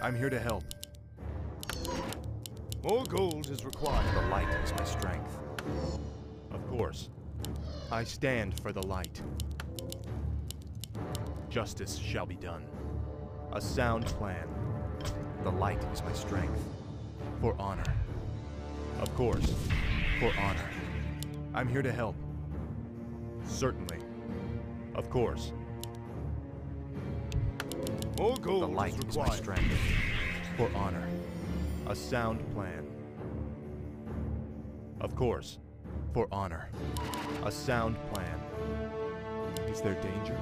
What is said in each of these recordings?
I'm here to help. More gold is required. The light is my strength. Of course. I stand for the light. Justice shall be done. A sound plan. The light is my strength. For honor. Of course. For honor. I'm here to help. Certainly. Of course. More gold The light is is my required. strength. For honor. A sound plan. Of course. For honor. A sound plan. Is there danger?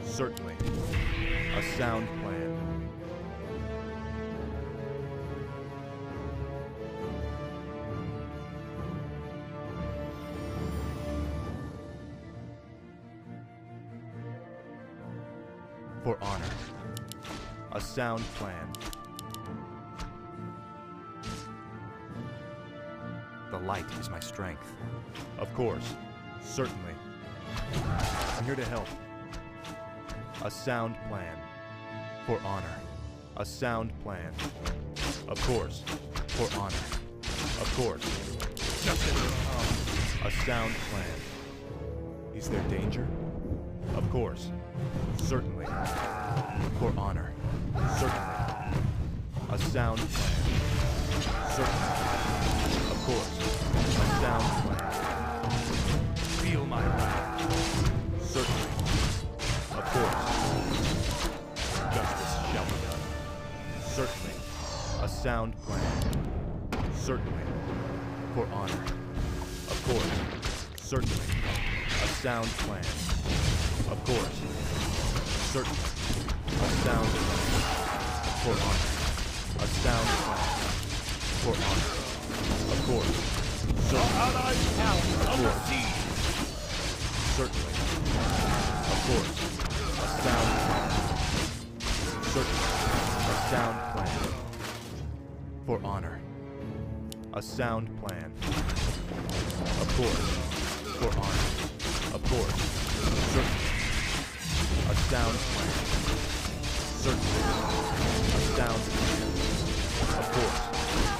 Certainly. A sound plan. For honor. A sound plan. The light is my strength. Of course. Certainly. I'm here to help. A sound plan. For honor. A sound plan. Of course. For honor. Of course. A sound plan. Is there danger? Of course. Certainly. For honor. Certainly. A sound plan. Certainly. Of course. A sound plan. Feel my wrath. Certainly. Of course. Justice shall be done. Certainly. A sound plan. Certainly. For honor. Of course. Certainly. A sound plan. Of course. Certainly. A sound plan. For honor. A sound plan. For honor. Of course. Certainly. Our allied town is under course. siege. Certainly. Of course. A sound plan. Certainly. A sound plan. For honor. A sound plan. Of course. For honor. Of course. Certainly. A sound plan. Certainly. A sound plan. Of course.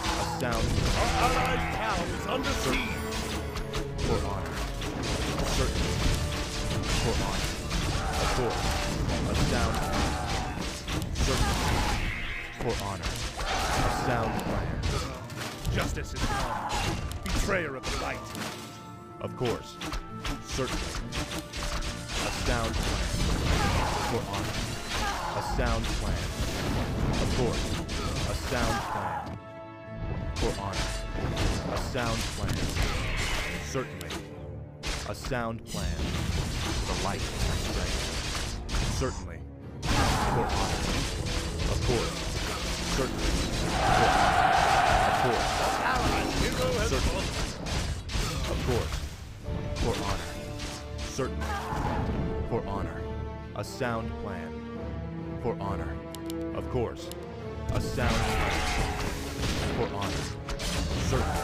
A sound plan. Our allied town is under siege. For honor. Certainly. For honor. Of course. A sound plan. Certainly. For honor. A sound plan. Justice is come. Betrayer of the light. Of course. Certainly. A sound plan. For honor. A sound plan. Of course. A sound plan. For honor. A sound plan. Certainly. A sound plan. The light is my strength. Certainly. For honor. Of course. Certainly. For honor. Of course. Allied hero has Certainly. fallen. Of course. For honor. Certainly. For honor. A sound plan. For honor. Of course. A sound plan. For honor. Certainly.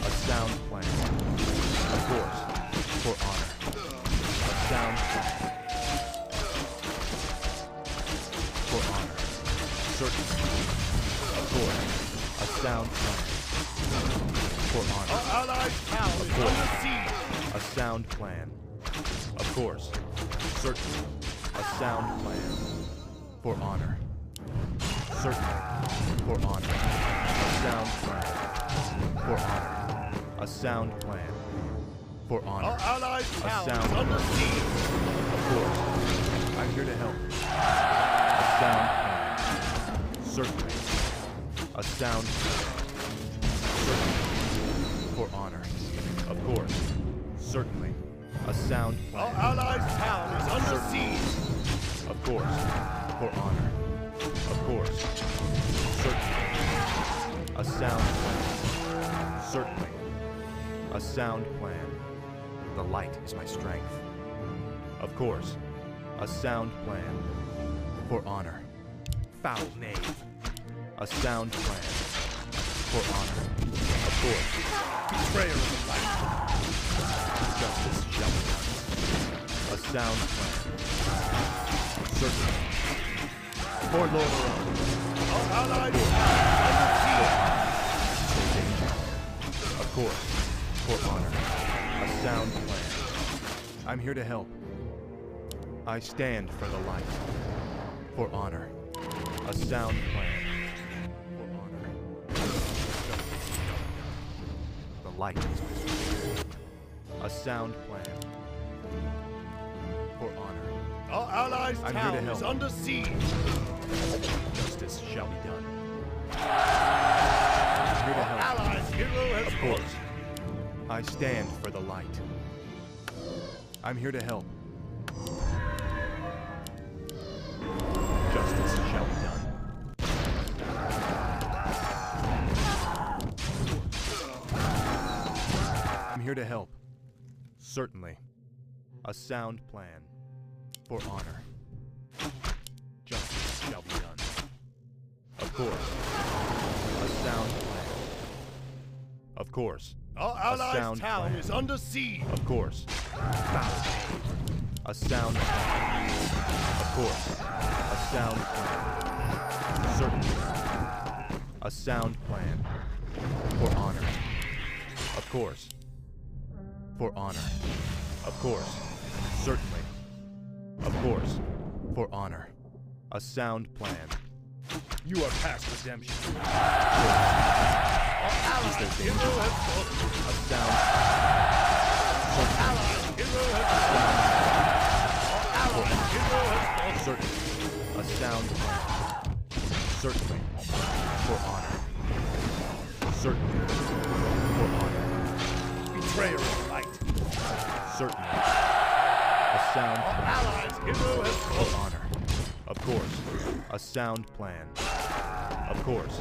A sound plan. Of course. For honor. A sound plan. For honor. Certainly. Of course. A sound plan. For honor. Our allied town is course. under siege. A sound plan. Of course. Certainly. A sound plan. For honor. Certainly. For honor. A sound plan. For honor. A sound plan. For honor. Our allied A town sound is under plan. siege. Of course. I'm here to help. A sound plan. Certainly. A sound plan. Certainly. For honor. Of course. Certainly. A sound Our plan. allied town is under siege. Of course. For honor. Of course. Certainly. A sound plan. Certainly. A sound plan. The light is my strength. Of course. A sound plan. For honor. Foul knave. A sound plan. For honor. Of course. Betrayer of the light. Justice shall be done. A sound plan. Certainly. For Lord Aron. Our allies under Of course. For honor. A sound plan. I'm here to help. I stand for the light. For honor. A sound plan. For honor. The light is my strength. A sound plan. For honor. siege. Our allies' I'm here town to help. is under siege. Justice shall be done. Here to Our help. allies' hero has Of fallen. course. I stand for the light. I'm here to help. Justice shall be done. I'm here to help. Certainly. A sound plan. For honor. Justice shall be done. Of course. A sound plan. Of course. Our allies' sound town plan. is under siege. Of course. A sound plan. Of course. A sound plan. Certainly. A sound plan. For honor. Of course. For honor. Of course. Certainly. Of course. For honor. A sound plan. You are past redemption. Our Allies' hero has fallen. A sound. Allies' hero has fallen. Allies' hero has fallen. Certainly. A sound plan. Certainly. For honor. Certainly. For honor. Betrayer of light. Certainly. A sound plan. Allies' hero has For fallen. honor. Of course. A sound plan. Of course.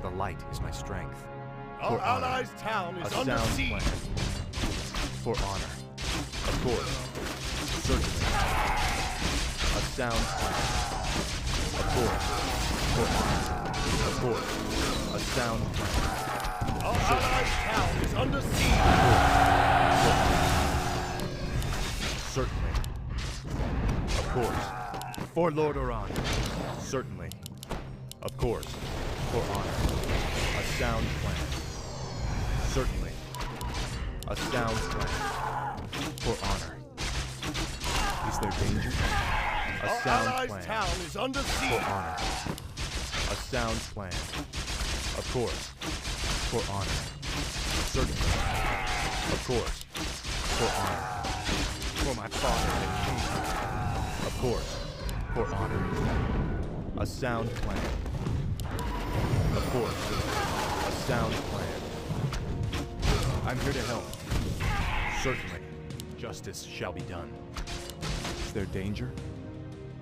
The light is my strength. Our For honor. allies' town A is under sound siege. plan. For honor. Of course. Certainly. A sound plan. Of course. For honor. Of course. A sound plan. Our allies' town is under siege. For honor. Certainly. Of course. For Lord Aron. Certainly. Of course. For honor. A sound plan. Certainly. A sound plan. For honor. Is there danger? A Our sound allies' plan. town is under For siege. honor. A sound plan. Of course. For honor. Certainly. Of course. For honor. For my father and king. Of course. For honor. A sound plan. Of course. A sound plan. I'm here to help. Certainly. Justice shall be done. Is there danger?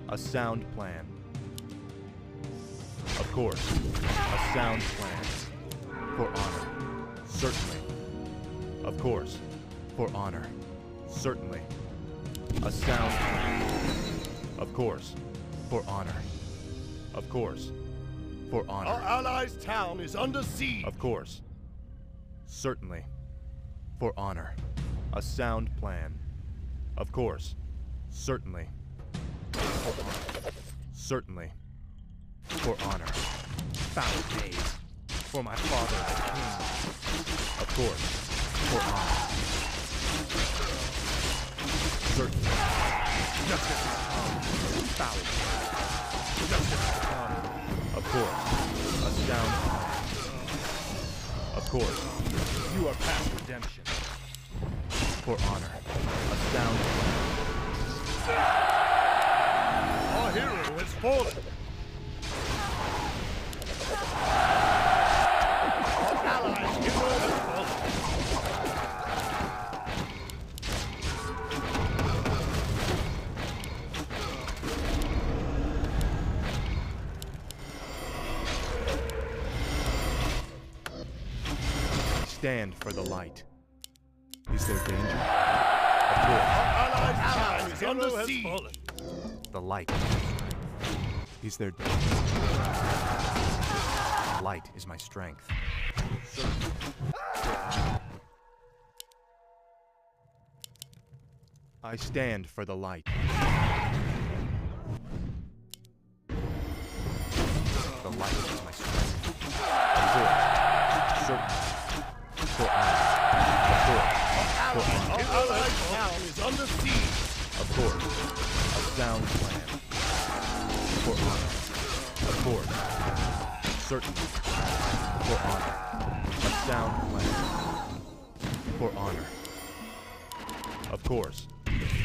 A sound plan. Of course. A sound plan. For honor. Certainly. Of course. For honor. Certainly. A sound plan. Of course. For honor. Of course. For Our honor. allies' town is under siege. Of course. Certainly. For honor. A sound plan. Of course. Certainly. For honor. Certainly. For honor. Foul days. For my father the king. Of course. For honor. Certainly. Justice is come. Foul days. Justice is come. Of course. A sound plan. Of course. You are past redemption. For honor. A sound plan. Our hero has fallen. Our allies' hero has fallen. Stand for the light. Is there danger? Of course. Our allies' town is Hero under has siege. fallen. The light. Is there danger? The light is my strength. I stand for the light. allied town is under siege. Of course. A sound plan. For honor. Of course. Certainly. For honor. A sound plan. For honor. Of course.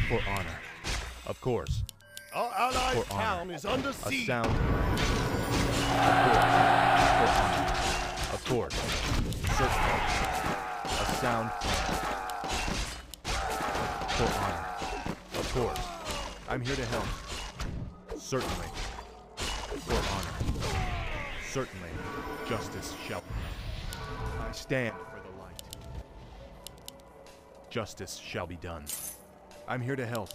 For honor. Of course. Our allied For honor. town is under A siege. sound plan. Of course. For honor. Of course. Certainly. A sound plan. For honor. Of course. I'm here to help. Certainly. For honor. Certainly. Justice shall be done. I stand for the light. Justice shall be done. I'm here to help.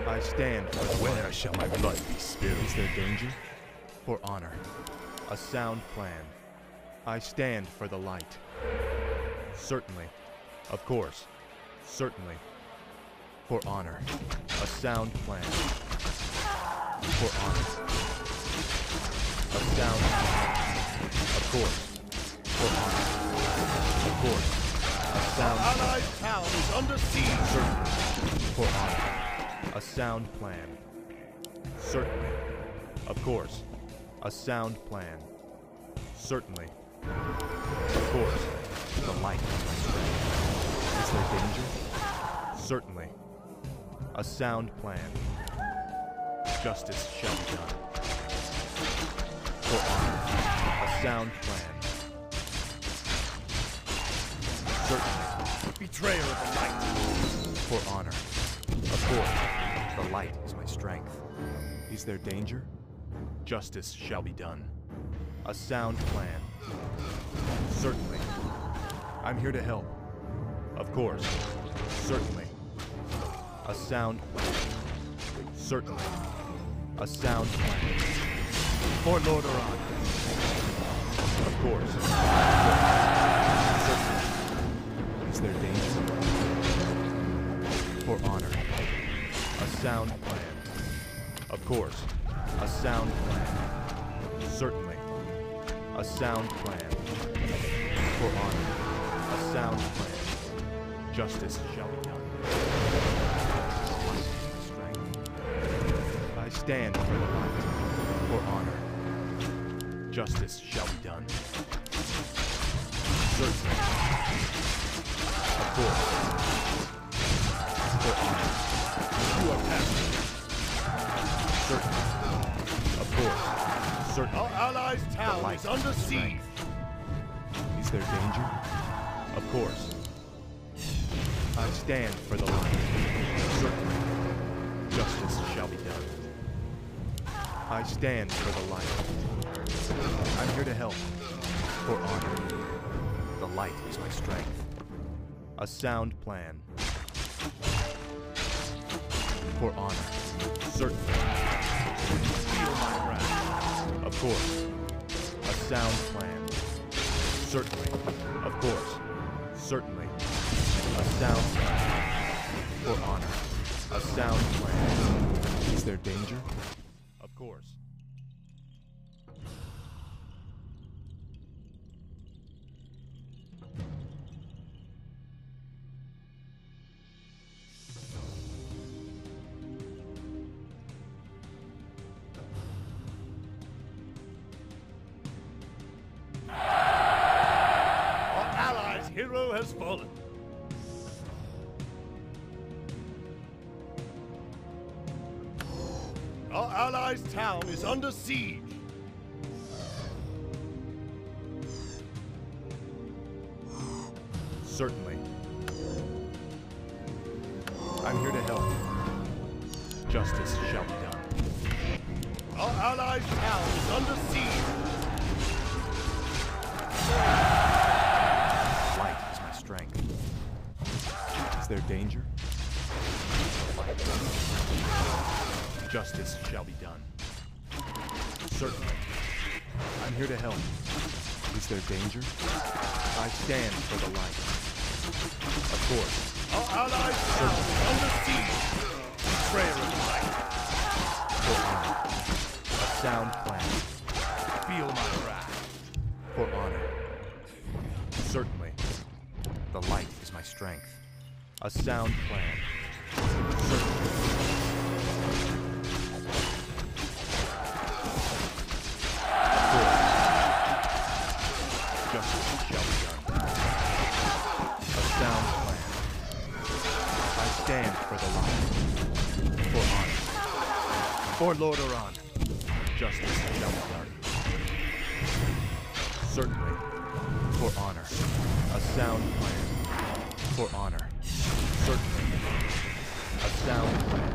I stand for the light. Where shall my blood be spilled? Is there danger? For honor. A sound plan. I stand for the light. Certainly. Of course. Certainly. For honor. A sound plan. For honor. A sound plan. Of course. For honor. Of course. A sound Our allied town is under siege. Certainly. For honor. A sound plan. Certainly. Of course. A sound plan. Certainly. Of course. The light is my strength. Is there danger? Certainly. A sound plan. Justice shall be done. For honor. A sound plan. Certainly. Betrayer of the light. For honor. Of course. The light is my strength. Is there danger? Justice shall be done. A sound plan. Certainly. I'm here to help. Of course. Certainly. A sound plan. Certainly. A sound plan. For Lord Oran. Of course. Certainly. Is there danger? For honor. A sound plan. Of course. A sound plan. Certainly. A sound plan. For honor. A sound plan. Justice shall be done. Strength. I stand for the light. For honor. Justice shall be done. Certainly. Of course. For honor. You are passive. Certainly. Of course. Certainly. Our allies' town light is under is siege. strength. Is there danger? Of course. I stand for the light. Certainly. Justice shall be done. I stand for the light. I'm here to help. For honor. The light is my strength. A sound plan. For honor. Certainly. Feel my wrath. Of course. A sound plan. Certainly. Of course. Certainly. A sound plan. For honor. A sound plan. Is there danger? Of course. Our allies' hero has fallen. Our allies' town is under siege. Certainly. I'm here to help. Justice shall be done. Our allies' town is under siege. Light is my strength. Is there danger? Justice shall be done. Certainly. I'm here to help. Is there danger? I stand for the light. Of course. Our allies' town is under siege. Betrayer of the light. For honor. A sound plan. Feel my wrath. For honor. Certainly. The light is my strength. A A sound plan. Justice shall be done. A sound plan. I stand for the light. For honor. For Lord Oran. Justice shall be done. Certainly. For honor. A sound plan. For honor. Certainly. A sound plan.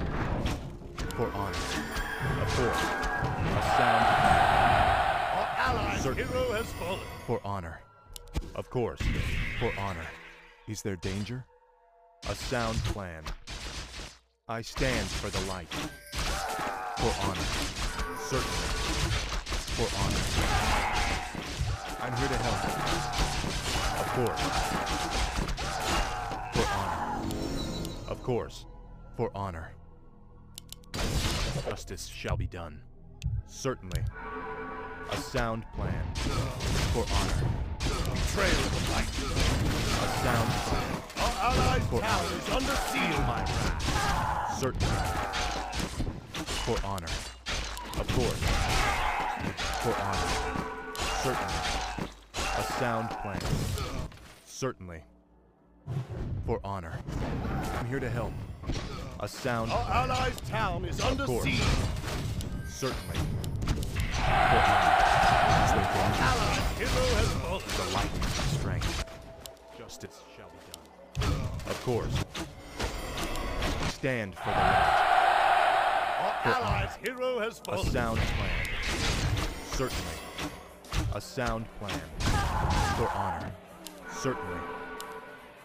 For honor. Of course. A sound plan. Our allied Certainly. hero has fallen. For honor. Of course. For honor. Is there danger? A sound plan. I stand for the light. For honor. Certainly. For honor. I'm here to help. Of course. For honor. Of course. For honor. Justice shall be done. Certainly. A sound plan. For honor. Betrayal of the light. A sound plan. Our allied For town honor. is under seal, my wrath. Certainly. For honor. Of course. For honor. Certainly. A sound plan. Certainly. For honor. I'm here to help. A sound Our plan. allied town is under course. siege. Certainly. For honor. Is there danger? Allied hero has fallen. The light is my strength. Justice shall be done. Of course. Stand for the light. Our For allied honor. hero has A fallen. sound plan. Certainly. A sound plan. For honor. Certainly.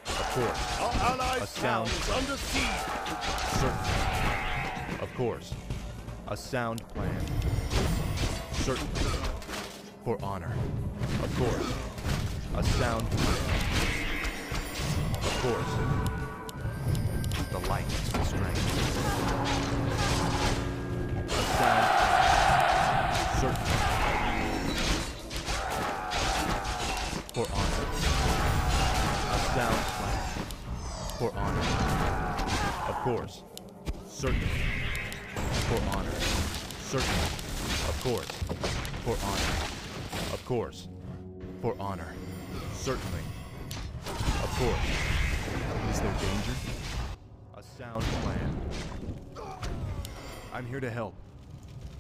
Of course. Our allied A town sound is under siege. Certainly. Of course. A sound plan. Certainly. For honor. Of course. A sound plan. Of course. The light is my strength. A sound plan. Certainly. For honor. A sound plan. For honor. Of course. Certainly. For honor. Certainly. Of course. For honor. Of course. For honor. Certainly. Of course. Is there danger? A sound plan. I'm here to help.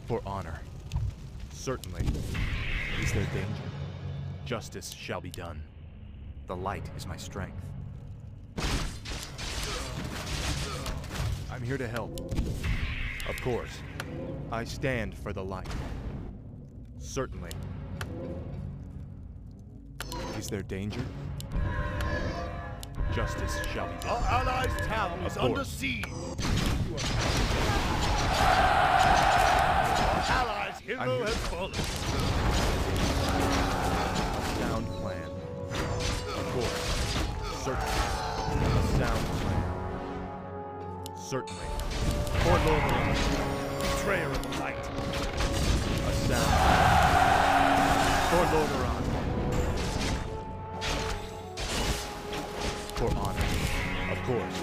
For honor. Certainly. Is there danger? Justice shall be done. The light is my strength. I'm here to help. Of course. I stand for the light. Certainly. Is there danger? Justice shall be Our done. allied town is Of under course. siege. Our allied hero I'm here. has fallen. A sound plan. Of course. Certainly. A sound plan. Certainly. For Lord Oran. Betrayer of the light. A sound plan. For Lord Oran. For honor. Of course.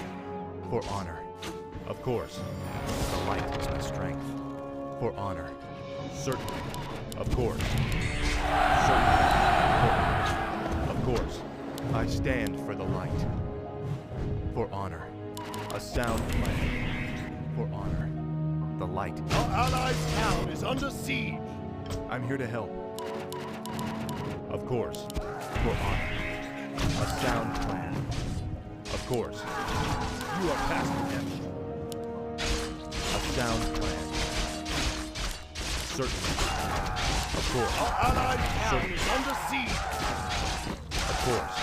For honor. Of course. The light is my strength. For honor. Certainly. Of course. Certainly. For honor. Of course. I stand for the light. For honor. A sound plan. For honor. The light. Our allied town is under siege. I'm here to help. Of course. For honor. A sound plan. Of course. You are past redemption. A sound plan. Certainly. Of course. Our allied town is under siege. Of course.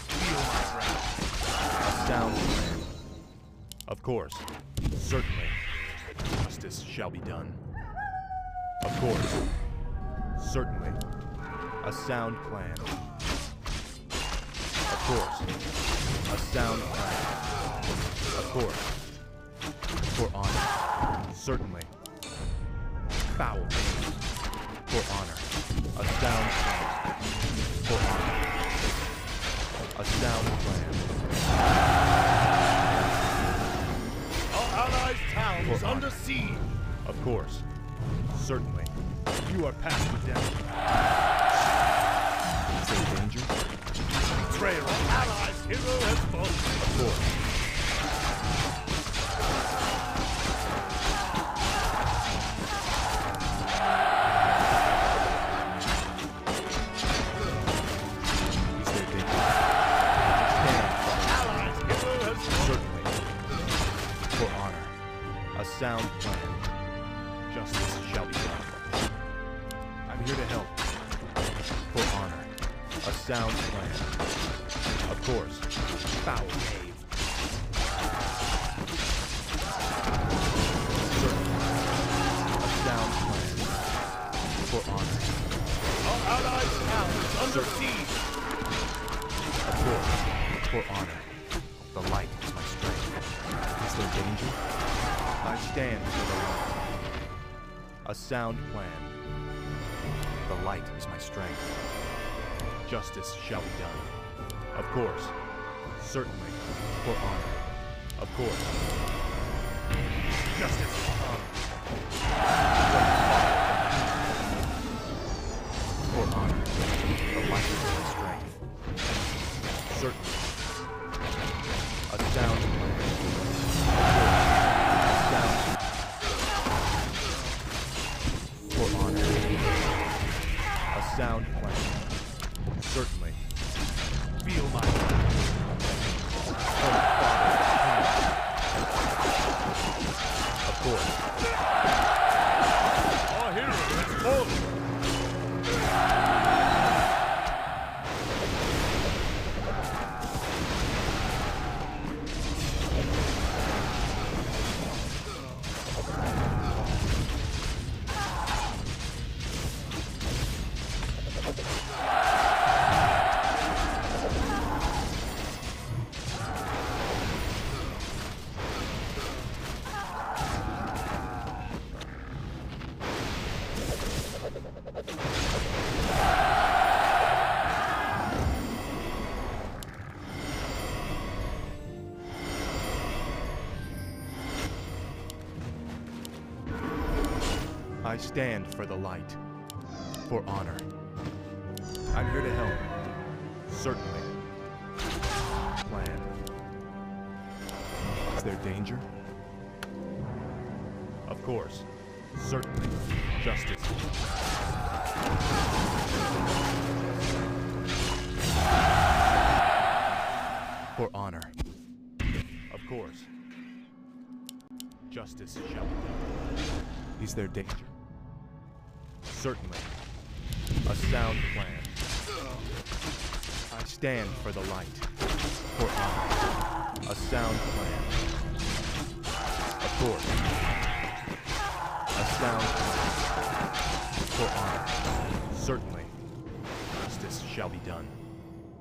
Feel my wrath. A sound plan. Of course. Certainly. Justice shall be done. Of course. Certainly. A sound plan. Of course. A sound plan. Of course. For honor. Certainly. Foul. For honor. A sound plan. For honor. A sound plan. is under siege. Of course. Certainly. You are past redemption. Is there danger? Betrayal. Our allies' hero has fallen. Of course. Sound plan. Justice shall be done. I'm here to help. For honor. A sound plan. Of course. Foul knave. Certainly. A sound plan. For honor. Our allies' town is under siege. Of course. For honor. The light is my strength. Is there danger? I stand for the light. A sound plan. The light is my strength. Justice shall be done. Of course. Certainly. For honor. Of course. Justice for honor. For honor. The light is my strength. Certainly. A sound plan. For honor. A sound plan. Certainly. Feel my wrath. Of course. Our hero has fallen. I stand for the light. For honor. I'm here to help. Certainly. Plan. Is there danger? Of course. Certainly. Justice. For honor. Of course. Justice shall be done. Is there danger? Certainly. A sound plan. I stand for the light. For honor. A sound plan. Of course. A sound plan. For honor. Certainly. Justice shall be done.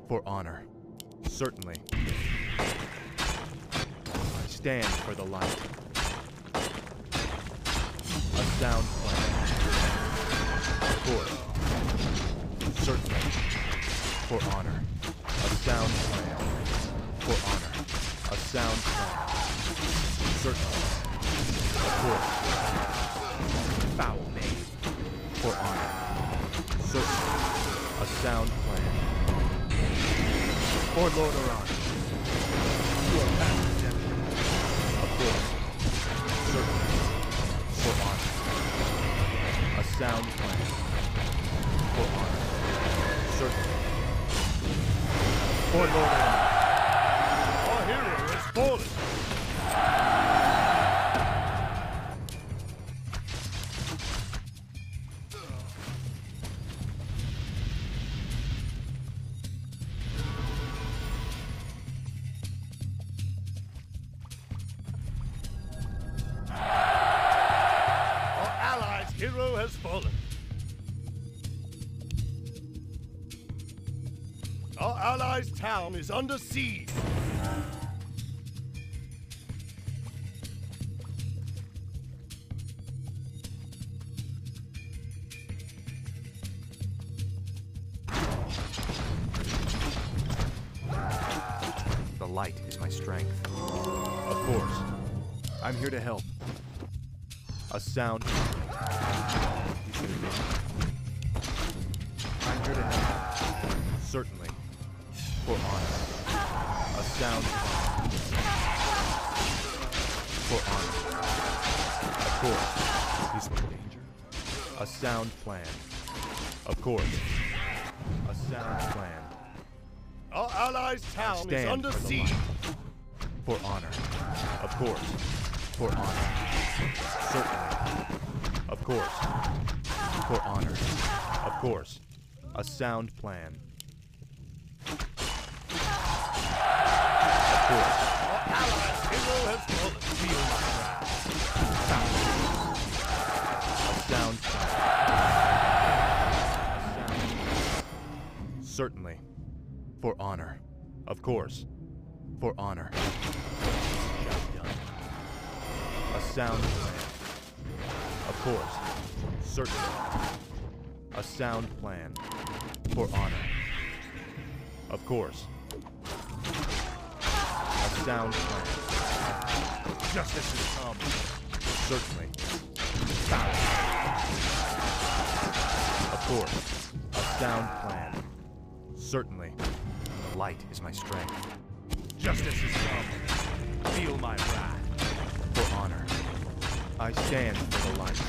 For honor. Certainly. I stand for the light. A sound plan. Of course. Certainly. For honor. A sound plan. For honor. A sound plan. Certainly. Of course. Foul knave. For honor. Certainly. A sound plan. For Lord Oran. You are past redemption. Of course. Certainly. For honor. A sound plan. For honor. Certainly. For Lord Oran. Our hero has fallen. Hero has fallen. Our allies' town is under siege. The light is my strength. Of course. I'm here to help. A sound. I'm here to help. Certainly. For honor. A sound. For honor. Of course. He's in danger. A sound plan. Of course. A sound plan. Our allies' town is Stand under for the siege. light. For honor. Of course. For honor. Certainly. Of course. For honor. Of course. A sound plan. Of course. Our allies' hero has fallen. Feel my wrath. A sound plan. A sound. Certainly. For honor. Of course. For honor. Shall be done. A sound plan. Of course. Certainly. A sound plan. For honor. Of course. A sound plan. Justice is come. Certainly. Of course. A sound plan. Certainly. The light is my strength. Justice is come. Feel my wrath. For honor. I stand for the light.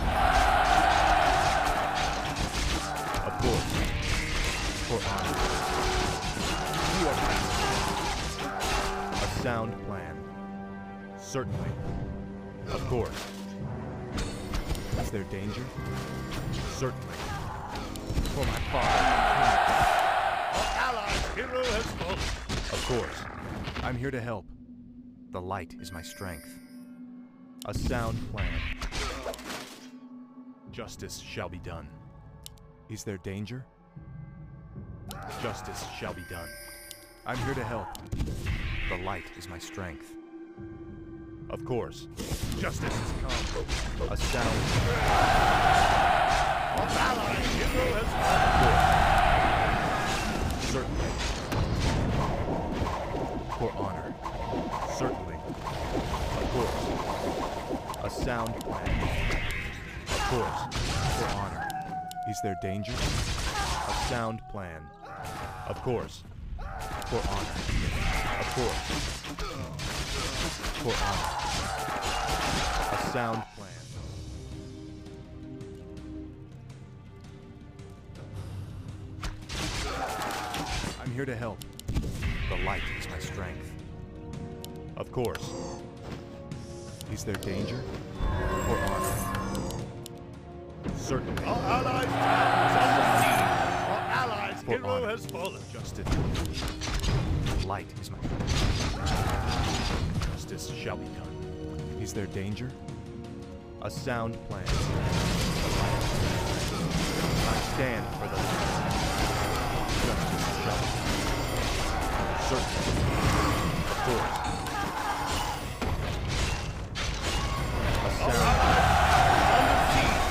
Of course. For honor. You are right. A sound plan. Certainly. Of course. Is there danger? Certainly. For my father. Our allies' hero has fallen. Of course. I'm here to help. The light is my strength. A sound plan. Justice shall be done. Is there danger? Justice shall be done. I'm here to help. The light is my strength. Of course. Justice has come. A sound. Our allies' hero has fallen. Certainly. For honor. Certainly. Of course. A sound plan. Of course. For honor. Is there danger? A sound plan. Of course. For honor. Of course. For honor. A sound plan. I'm here to help. The light is my strength. Of course. Is there danger? For honor. Certainly. Our allies' town is under siege. Our allies' For hero honor. has fallen. Justice. Light is my justice shall be done. Is there danger? A sound plan. I stand for the light. Justice shall be done. Certainly. Of course. A Our sound. allies' town is under siege.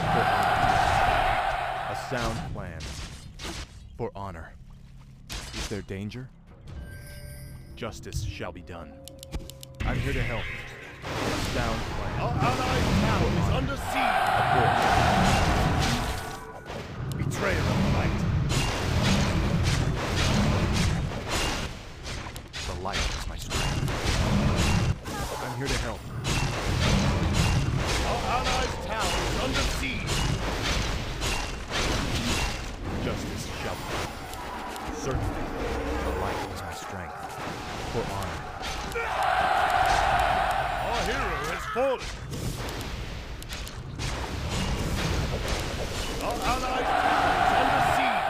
For honor. A sound plan. For honor. Is there danger? Justice shall be done. I'm here to help. A sound plan. Our allies' town is under siege. Of course. Betrayal of light. The light is my strength. I'm here to help. Our allies' town is under siege. Justice shall be done. Certainly. The light is my strength. For honor. Our hero has fallen. Our allies' town is under siege.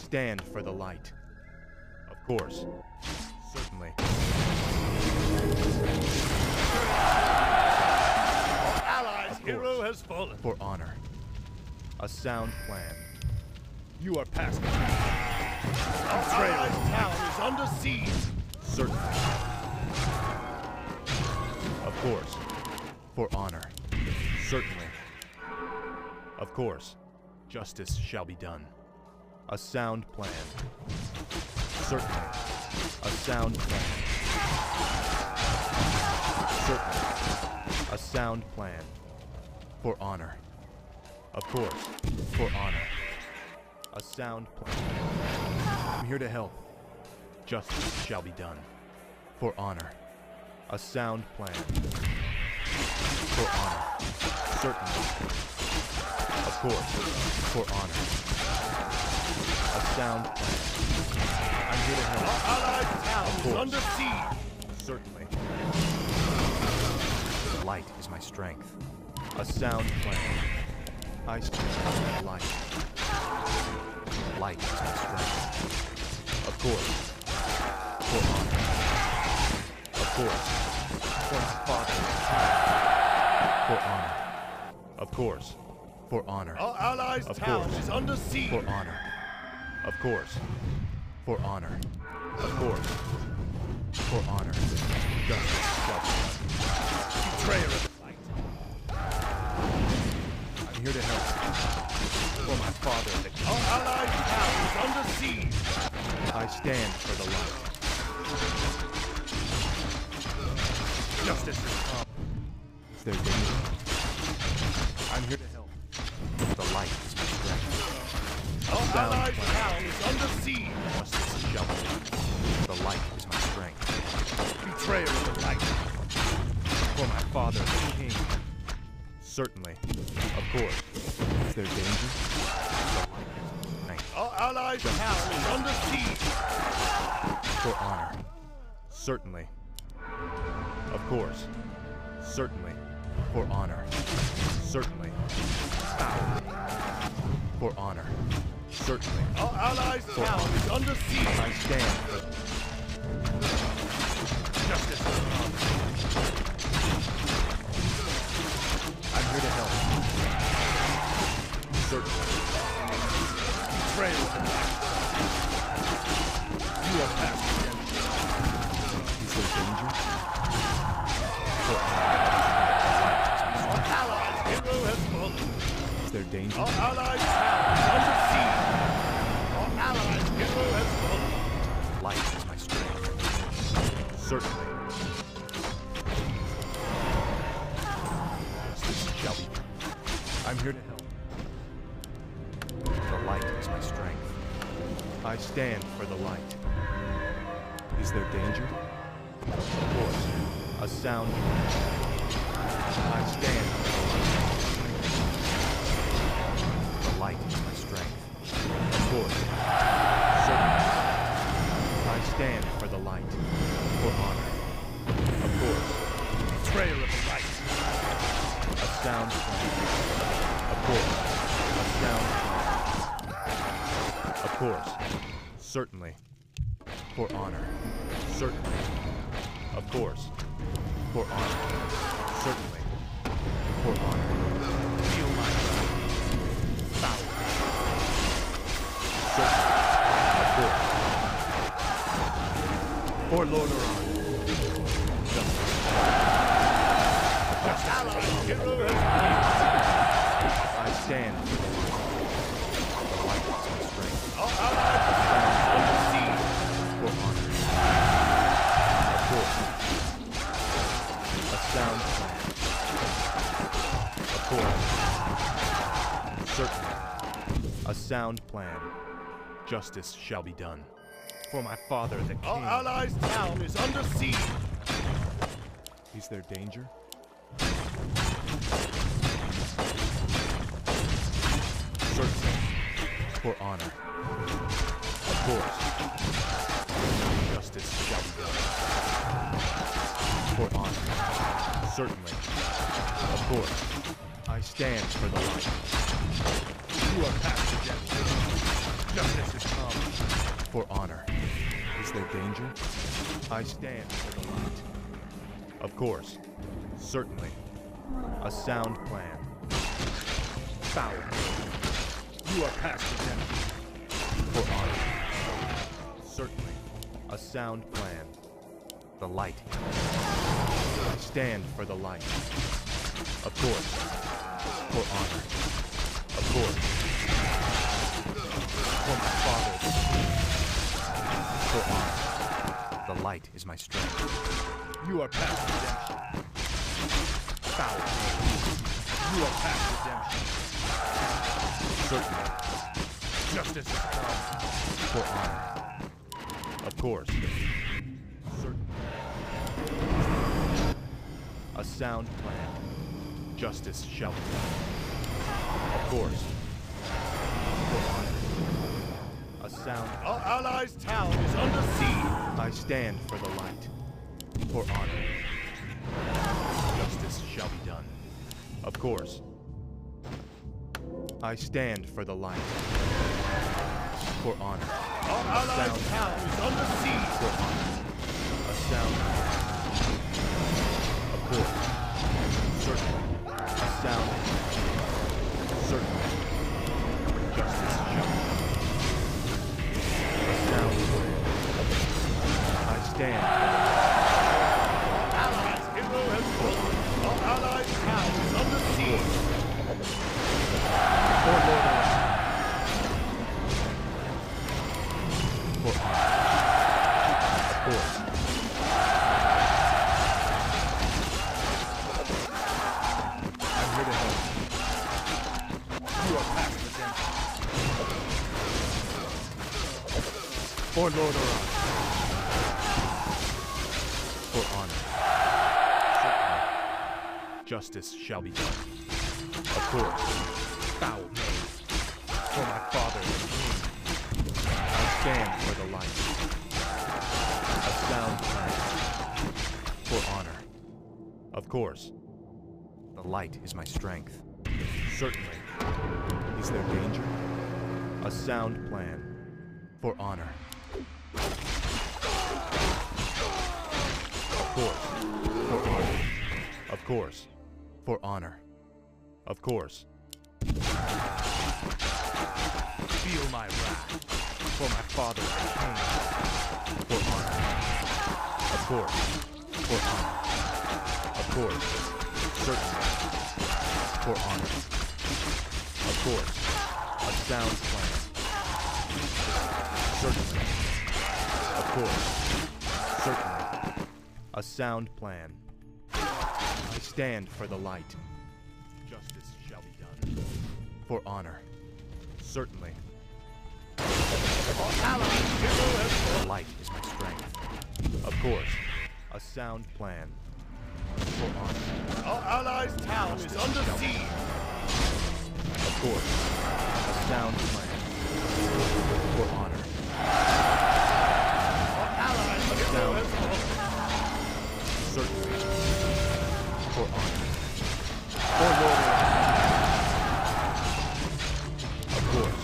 stand for the light. Of course. Certainly. Our allies' hero has fallen. For honor. A sound plan. You are past. Our allies' town is under siege. Certainly. Of course. For honor. Certainly. Of course. Justice shall be done. A sound plan. Certainly. A sound plan. Certainly. A sound plan. For honor. Of course. For honor. A sound plan. I'm here to help. Justice shall be done. For honor. A sound plan. For honor. Certainly. Of course. For honor. A sound plan. I'm here to help. Our allies' town Of is course. under siege. Certainly. Light is my strength. A sound plan. I stand for light. Light is my strength. Of course. For honor. Of course. For my father. For honor. Of course. For honor. Our allies' Of town course. is under siege. For honor. Of course. For honor. Of course. For honor. Justice shall be done. Betrayer of the light. I'm here to help. For my father, the king. Our allies' town is under siege. I stand for the light. Justice is come. Is there danger? I'm here to help. The light is my strength. Our Sound allies' plan. town is under siege. Justice shall be done. The light is my strength. Betrayer of the light. For my father, the king. Certainly. Of course. Is there danger? The light is my strength. Our allies' town is under siege. For honor. Certainly. Of course. Certainly. For honor. Certainly. For honor. Certainly. Our allies' For town honor. is under siege. I stand for Justice is come. I'm here to help. Certainly. Betrayer of the light. You are past redemption. Is there danger? For honor. Our allies' hero has fallen. Is there danger? Our allies' town is under siege. Our allies' hero has fallen. Light is my strength. Certainly. Justice shall be done. I'm here to help. The light is my strength. I stand for the light. Is there danger? Of course. A sound. I stand for the light. The light is my strength. Of course. Certainly. I stand for the light. For honor. Of course. Betrayer of the light. A sound plan. Of course. A sound plan. Of course. Certainly. For honor. Certainly. Of course. For honor. Certainly. For honor. Feel my foul. Certainly. Of course. For Lord Oran. Justice. Our allies' hero has fallen. I stand for the light. The light is my strength. Our allies' town is under siege. For honor. Of course. A sound plan. Of course. Certainly. A sound plan. Justice shall be done. For my father, the king. Our allies' town is under siege. Is there danger? Certainly. For honor. Of course. Justice shall be done. For honor. Certainly. Of course. I stand for the light. You are past redemption. Justice is come. For honor. Is there danger? I stand for the light. Of course. Certainly. A sound plan. Foul. You are past redemption. For honor. Certainly. A sound plan. The light. I stand for the light. Of course. For honor. Of course. For my father. For honor. The light is my strength. You are past redemption. Foul. You are past redemption. Certainly. Justice is come. For honor. Of course. Certainly. A sound plan. Justice shall be done. Of course. For honor. A sound. Our allies' town is under siege. I stand for the light. For honor. Justice shall be done. Of course. I stand for the light. For honor. Our allies' town is under siege. For honor. A sound. Of course. Certainly. A sound. Certainly. Justice shall be done. A sound. I stand for the light. Allies' hero has fallen. Our allies' town is under siege. For Lord of For honor. Of course. I'm here to help. You are past redemption. For Lord of For honor. Certainly. Justice shall be done. Of course. Foul play. For my father and king. I stand for the light. A sound plan. For honor. Of course. The light is my strength. Certainly. Is there danger? A sound plan. For honor. Of course. For honor. Of course. For honor. Of course. Feel my wrath. For my father and king. For honor. Of course. For honor. Of course. Certainly. For honor. Of course. A sound plan. Certainly. Of course. Certainly. A sound plan. I stand for the light. Justice shall be done. For honor. Certainly. Our allies' hero has The fallen. light is my strength. Of course. A sound plan. For honor. Our allies' town is under siege. Of course. A sound plan. For honor. Our allies' hero sound has fallen. Certainly. For honor. For Lord of course.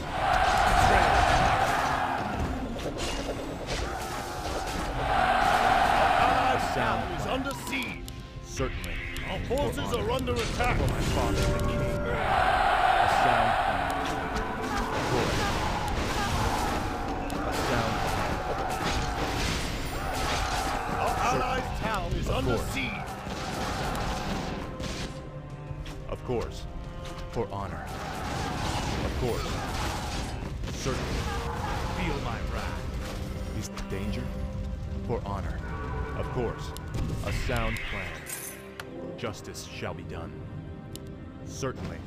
Betrayal. Our allies' town is under siege. Certainly. Our forces are under attack. For my father the king. A sound plan. Of course. A sound plan. Our allies' town is under course. siege. Of course. For honor. Of course. Certainly. Feel my wrath. Is there danger? For honor. Of course. A sound plan. Justice shall be done. Certainly.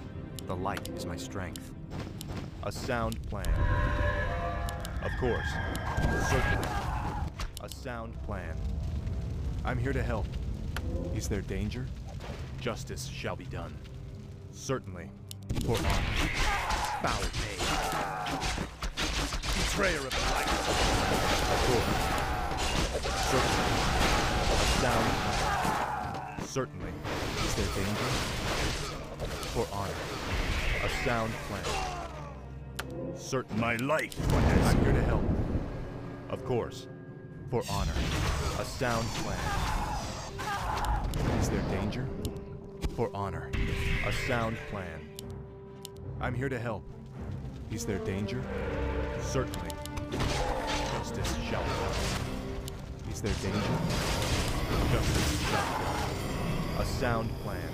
The light is my strength. A sound plan. Of course. Certainly. A sound plan. I'm here to help. Is there danger? Justice shall be done. Certainly. For honor. Foul play. Betrayer of the light. Of course. Certainly. A sound plan. Certainly. Is there danger? For honor. A sound plan. Certainly. My light. I'm here to help. Of course. For honor. A sound plan. Is there danger? For honor. A sound plan. I'm here to help. Is there danger? Certainly. Justice shall be done. Is there danger? Justice shall be done. A sound plan.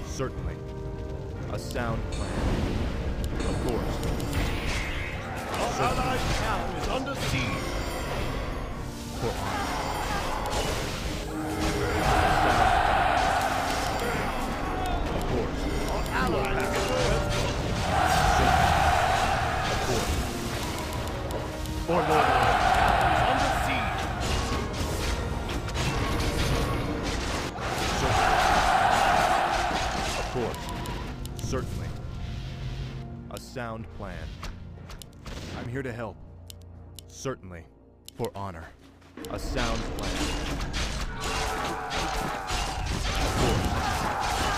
Certainly. A sound plan. Of course. Our allied town is under siege. For honor. Of course. Our allied town Of course. For Lord. is under siege. Of course. Certainly. A sound plan. I'm here to help. Certainly. For honor. A sound plan. Of course.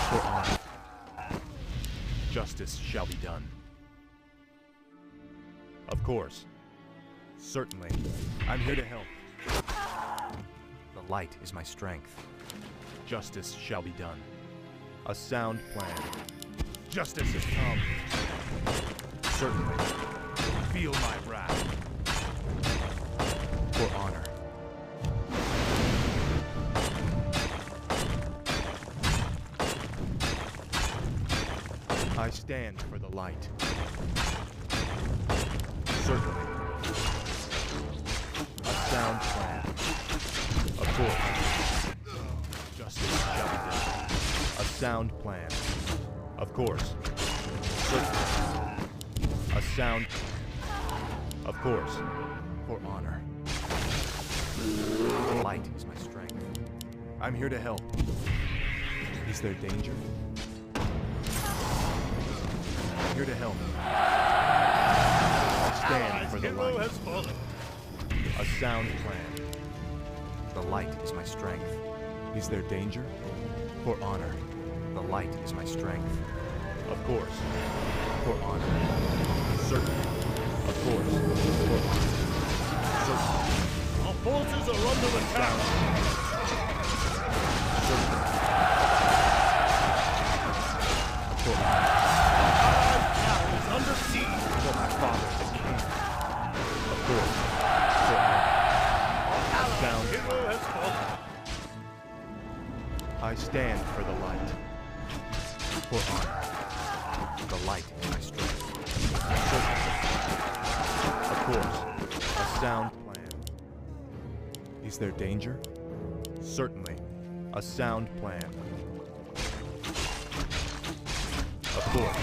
For honor. Justice shall be done. Of course. Certainly. I'm here to help. The light is my strength. Justice shall be done. A sound plan. Justice has come. Certainly. Feel my wrath. For honor. I stand for the light. Certainly. A sound plan. Of course. Justice shall be done. A sound plan. Of course. Certainly. A sound plan. Of course. For honor. The light is my strength. I'm here to help. Is there danger? I'm here to help. I stand for the Hero light. has fallen. A sound plan. The light is my strength. Is there danger? For honor. The light is my strength. Of course. For honor. Certainly. Of course. For honor. Certainly. Our forces are under attack. Certainly. For honor. Our town is under siege. For my father, the king. Of course. For honor. Our Sound hero plan. has fallen. I stand for the light. For honor. The light is my strength. Certainly. Of course. A sound plan. Is there danger? Certainly. A sound plan. Of course.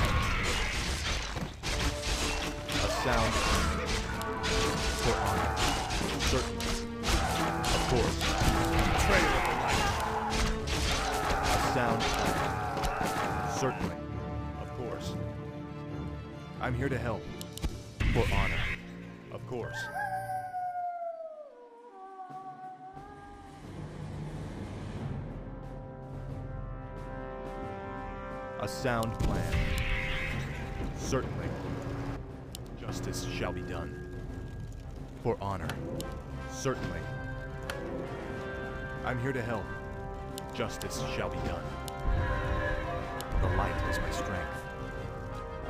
A sound plan. For honor. Certainly. Of course. Betrayal of the light. A sound plan. Certainly. Of course. I'm here to help. For honor. Of course. A sound plan. Certainly. Justice shall be done. For honor. Certainly. I'm here to help. Justice shall be done. The light is my strength.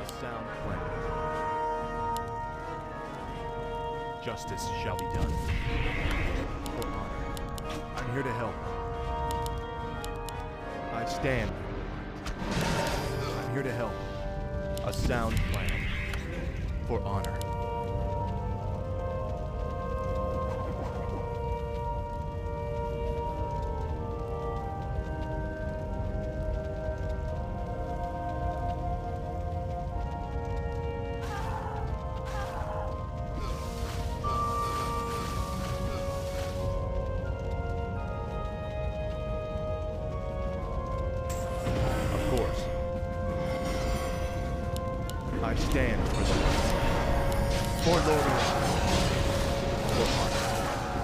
A sound plan. Justice shall be done. For honor. I'm here to help. I stand. I'm here to help. A sound plan. For honor. I stand for the light. For Lord of For honor.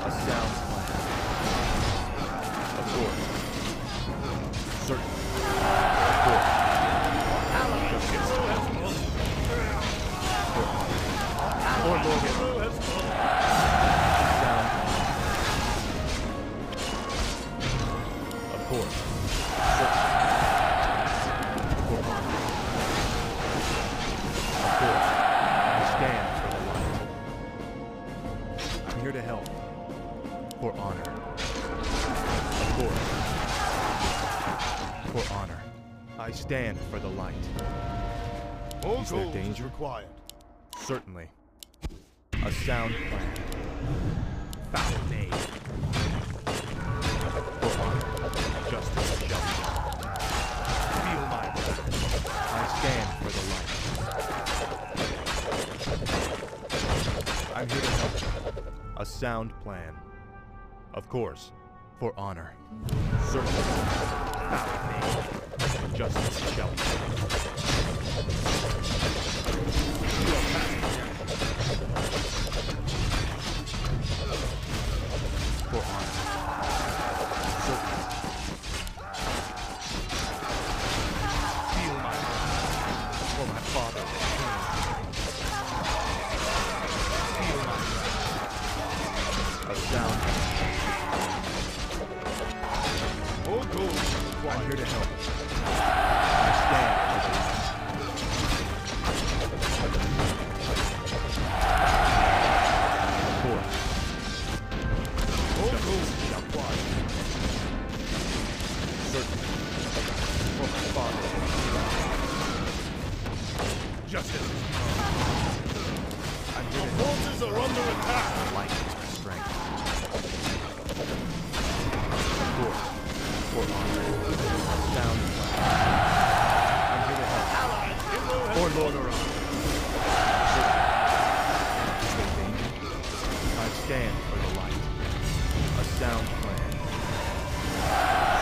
A sound plan. Of course. Certainly. Of course. Allied Justice. hero has fallen. For honor. stand for the light. More Is there gold is danger? required. Certainly. A sound plan. Foul name. For honor, justice shall be done. Feel my wrath. I stand for the light. I'm here to help you. A sound plan. Of course, for honor. Certainly. Foul name. Justice shall be done. You are passing now. For honor. Certainly. Feel my wrath. For my father. Feel my wrath. A sound. More gold is I'm required. here to help. I stand for the light. Of course. More gold is Shall be required. certainly. For my father. Justice. I'm here Our to help. forces are under attack. Light is my strength. Of course. For honor. A sound plan. I'm here to help. Allied hero has For Lord Aron. I stand for the light. A sound plan.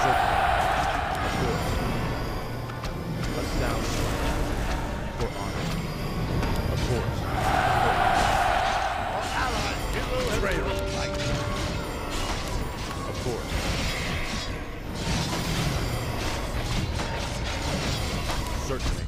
Certainly. Of course. A sound plan. For honor. Of course. Our allied hero has Trail been of light. Of course. Certainly.